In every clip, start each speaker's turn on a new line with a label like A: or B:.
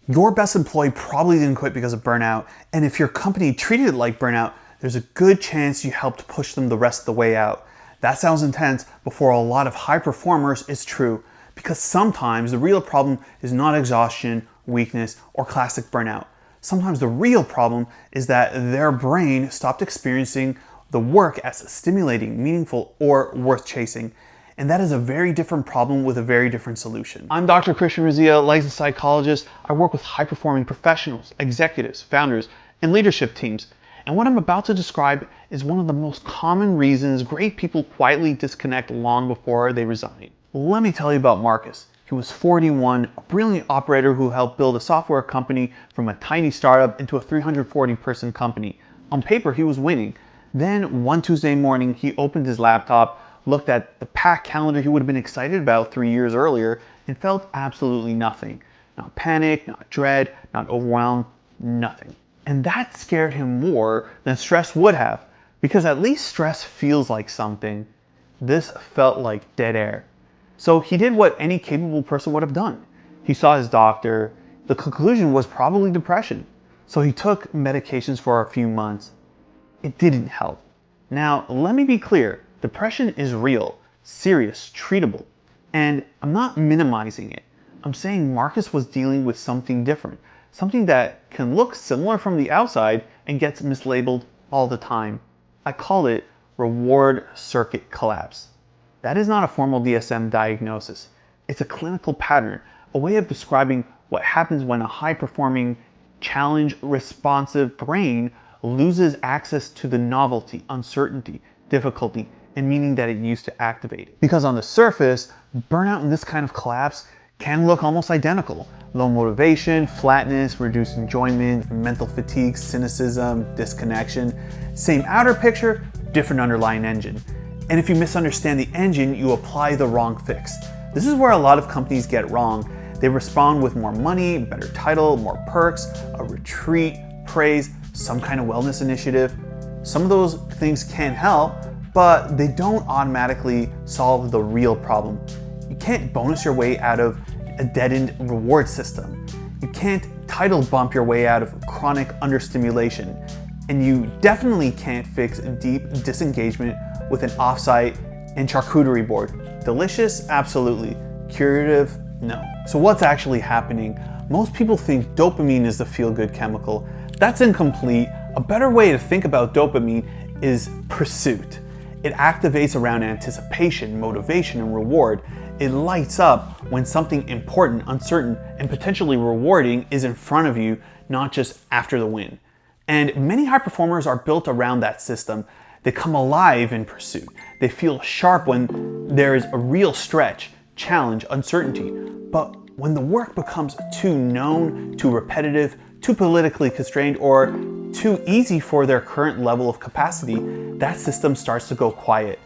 A: Your best employee probably didn't quit because of burnout, and if your company treated it like burnout, there's a good chance you helped push them the rest of the way out. That sounds intense, but for a lot of high performers, it's true, because sometimes the real problem is not exhaustion, weakness, or classic burnout. Sometimes the real problem is that their brain stopped experiencing the work as stimulating, meaningful, or worth chasing. And that is a very different problem with a very different solution. I'm Dr. Christian Rizia, licensed psychologist. I work with high-performing professionals, executives, founders, and leadership teams. And what I'm about to describe is one of the most common reasons great people quietly disconnect long before they resign. Let me tell you about Marcus. He was 41, a brilliant operator who helped build a software company from a tiny startup into a 340-person company. On paper, he was winning. Then one Tuesday morning, he opened his laptop, looked at the packed calendar he would have been excited about 3 years earlier, and felt absolutely nothing. Not panic, not dread, not overwhelmed, nothing. And that scared him more than stress would have, because at least stress feels like something. This felt like dead air. So he did what any capable person would have done. He saw his doctor. The conclusion was probably depression. So he took medications for a few months. It didn't help. Now, let me be clear. Depression is real, serious, treatable, and I'm not minimizing it. I'm saying Marcus was dealing with something different, something that can look similar from the outside and gets mislabeled all the time. I call it reward circuit collapse. That is not a formal DSM diagnosis. It's a clinical pattern, a way of describing what happens when a high-performing, challenge-responsive brain loses access to the novelty, uncertainty, difficulty, and meaning that it used to activate it. Because on the surface, burnout and this kind of collapse can look almost identical. Low motivation, flatness, reduced enjoyment, mental fatigue, cynicism, disconnection. Same outer picture, different underlying engine. And if you misunderstand the engine, you apply the wrong fix. This is where a lot of companies get wrong. They respond with more money, better title, more perks, a retreat, praise, some kind of wellness initiative. Some of those things can help, but they don't automatically solve the real problem. You can't bonus your way out of a dead-end reward system. You can't title bump your way out of chronic understimulation. And you definitely can't fix deep disengagement with an offsite and charcuterie board. Delicious? Absolutely. Curative? No. So what's actually happening? Most people think dopamine is the feel-good chemical. That's incomplete. A better way to think about dopamine is pursuit. It activates around anticipation, motivation, and reward. It lights up when something important, uncertain, and potentially rewarding is in front of you, not just after the win. And many high performers are built around that system. They come alive in pursuit. They feel sharp when there is a real stretch, challenge, uncertainty. But when the work becomes too known, too repetitive, too politically constrained, or too easy for their current level of capacity, that system starts to go quiet.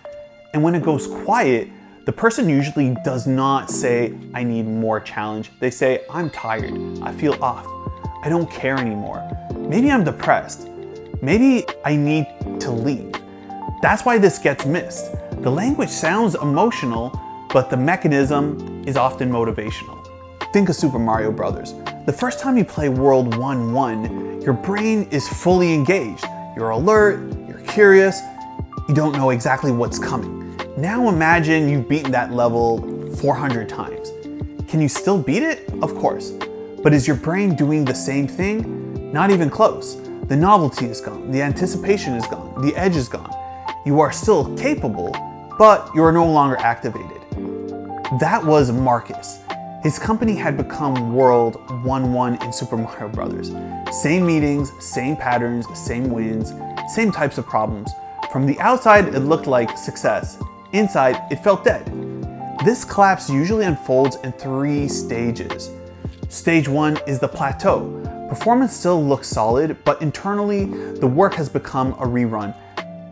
A: And when it goes quiet, the person usually does not say, I need more challenge. They say, I'm tired, I feel off, I don't care anymore. Maybe I'm depressed. Maybe I need to leave. That's why this gets missed. The language sounds emotional, but the mechanism is often motivational. Think of Super Mario Brothers. The first time you play World 1-1, your brain is fully engaged. You're alert, you're curious, you don't know exactly what's coming. Now imagine you've beaten that level 400 times. Can you still beat it? Of course. But is your brain doing the same thing? Not even close. The novelty is gone, the anticipation is gone, the edge is gone. You are still capable, but you are no longer activated. That was Marcus. His company had become World 1-1 in Super Mario Brothers. Same meetings, same patterns, same wins, same types of problems. From the outside, it looked like success. Inside, it felt dead. This collapse usually unfolds in 3 stages. Stage 1 is the plateau. Performance still looks solid, but internally, the work has become a rerun.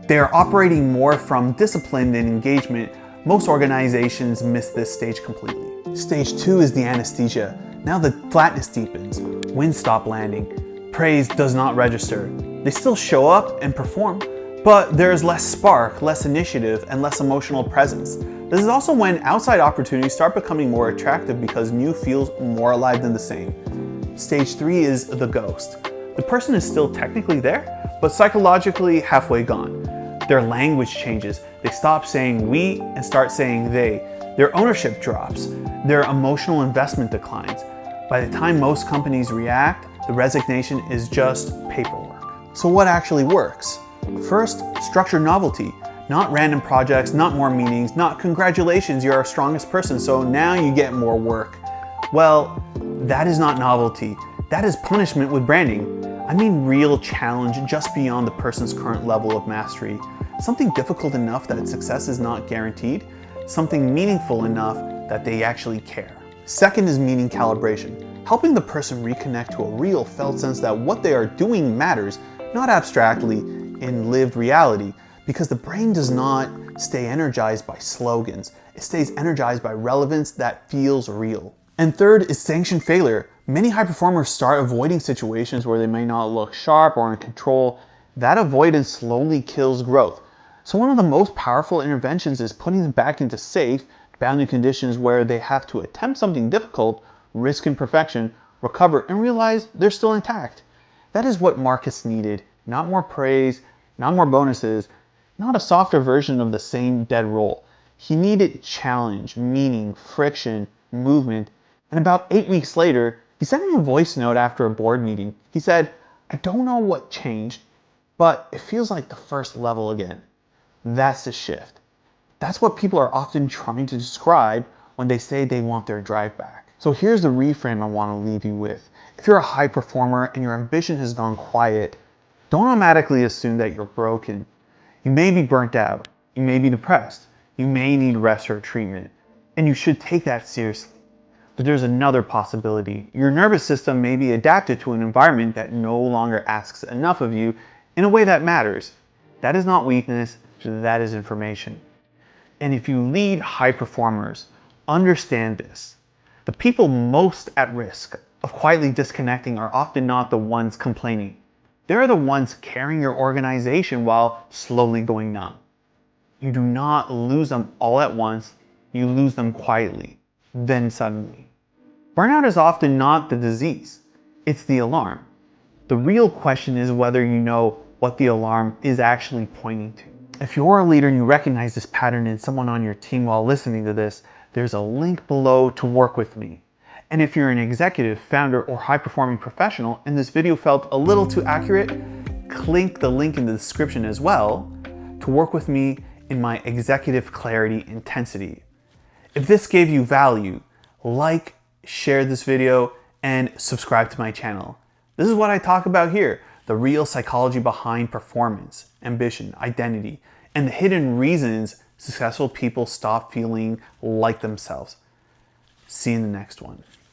A: They are operating more from discipline than engagement. Most organizations miss this stage completely. Stage 2 is the anesthesia. Now the flatness deepens. Wins stop landing. Praise does not register. They still show up and perform, but there is less spark, less initiative, and less emotional presence. This is also when outside opportunities start becoming more attractive because new feels more alive than the same. Stage 3 is the ghost. The person is still technically there, but psychologically halfway gone. Their language changes. They stop saying we and start saying they. Their ownership drops. Their emotional investment declines. By the time most companies react, the resignation is just paperwork. So what actually works? First, structure novelty. Not random projects, not more meetings, not congratulations, you're our strongest person, so now you get more work. Well, that is not novelty. That is punishment with branding. I mean real challenge just beyond the person's current level of mastery. Something difficult enough that success is not guaranteed. Something meaningful enough that they actually care. Second is meaning calibration. Helping the person reconnect to a real felt sense that what they are doing matters, not abstractly in lived reality. Because the brain does not stay energized by slogans. It stays energized by relevance that feels real. And third is sanction failure. Many high performers start avoiding situations where they may not look sharp or in control. That avoidance slowly kills growth. So one of the most powerful interventions is putting them back into safe, bounding conditions where they have to attempt something difficult, risk imperfection, recover, and realize they're still intact. That is what Marcus needed. Not more praise, not more bonuses, not a softer version of the same dead role. He needed challenge, meaning, friction, movement, and about 8 weeks later, he sent me a voice note after a board meeting. He said, "I don't know what changed, but it feels like the first level again." That's the shift. That's what people are often trying to describe when they say they want their drive back. So here's the reframe I want to leave you with. If you're a high performer and your ambition has gone quiet, don't automatically assume that you're broken. You may be burnt out, you may be depressed, you may need rest or treatment, and you should take that seriously. But there's another possibility. Your nervous system may be adapted to an environment that no longer asks enough of you in a way that matters. That is not weakness, that is information. And if you lead high performers, understand this. The people most at risk of quietly disconnecting are often not the ones complaining. They're the ones carrying your organization while slowly going numb. You do not lose them all at once, you lose them quietly, then suddenly. Burnout is often not the disease, it's the alarm. The real question is whether you know what the alarm is actually pointing to. If you're a leader and you recognize this pattern in someone on your team while listening to this, there's a link below to work with me. And if you're an executive, founder, or high-performing professional and this video felt a little too accurate, click the link in the description as well to work with me in my executive clarity intensity. If this gave you value, like, share this video, and subscribe to my channel. This is what I talk about here, the real psychology behind performance, ambition, identity, and the hidden reasons successful people stop feeling like themselves. See you in the next one.